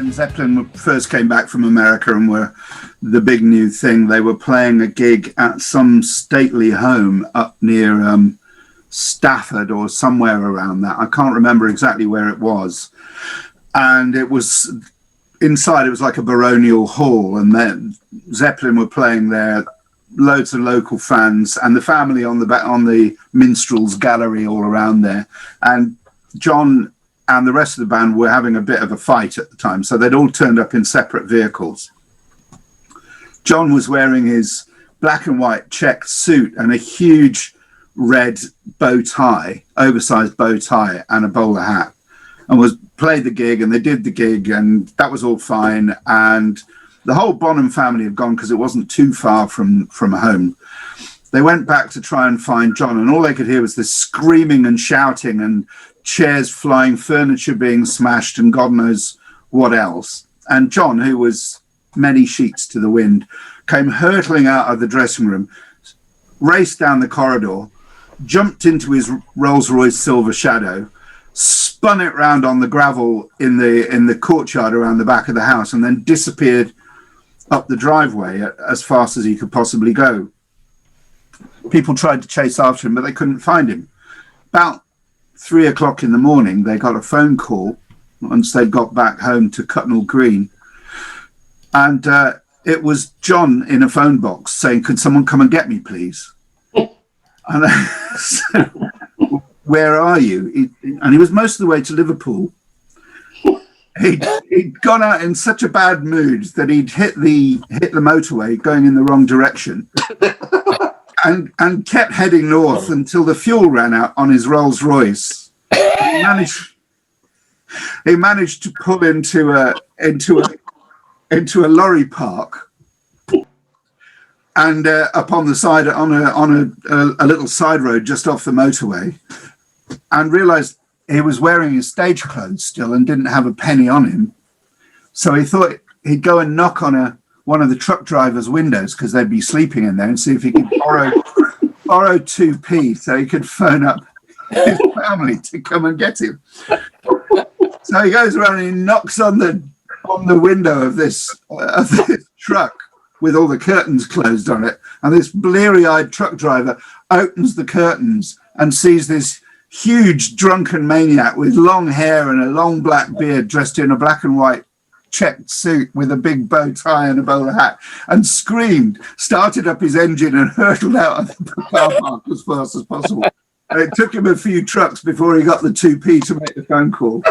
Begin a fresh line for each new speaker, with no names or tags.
when Zeppelin first came back from America and were the big new thing, they were playing a gig at some stately home up near Stafford or somewhere around that. I can't remember exactly where it was. And it was inside, it was like a baronial hall, and then Zeppelin were playing there, loads of local fans, and the family on the minstrels gallery all around there. And John and the rest of the band were having a bit of a fight at the time, so they'd all turned up in separate vehicles. John was wearing his black and white checked suit and a huge red bow tie, oversized bow tie, and a bowler hat, and played the gig, and they did the gig, and that was all fine. And the whole Bonham family had gone because it wasn't too far from home. They went back to try and find John, and all they could hear was this screaming and shouting and chairs flying, furniture being smashed, and God knows what else. And John, who was many sheets to the wind, came hurtling out of the dressing room, raced down the corridor, jumped into his Rolls-Royce Silver Shadow, spun it round on the gravel in the courtyard around the back of the house, and then disappeared up the driveway as fast as he could possibly go. People tried to chase after him, but they couldn't find him. About 3 o'clock in the morning, they got a phone call once they'd got back home to Cutnall Green. And it was John in a phone box saying, "Could someone come and get me, please?" And I said, "Where are you?" And he was most of the way to Liverpool. He'd gone out in such a bad mood that he'd hit the motorway going in the wrong direction and kept heading north until the fuel ran out on his Rolls Royce. He managed to pull into a lorry park, and up on the side on a little side road just off the motorway, and realized he was wearing his stage clothes still and didn't have a penny on him. So he thought he'd go and knock on one of the truck drivers' windows, because they'd be sleeping in there, and see if he could borrow 2p so he could phone up his family to come and get him. So he goes around and he knocks on the window of this truck with all the curtains closed on it, and this bleary-eyed truck driver opens the curtains and sees this huge drunken maniac with long hair and a long black beard, dressed in a black and white checked suit with a big bow tie and a bowler hat, and screamed, started up his engine, and hurtled out of the car park as fast as possible. And it took him a few trucks before he got the 2p to make the phone call.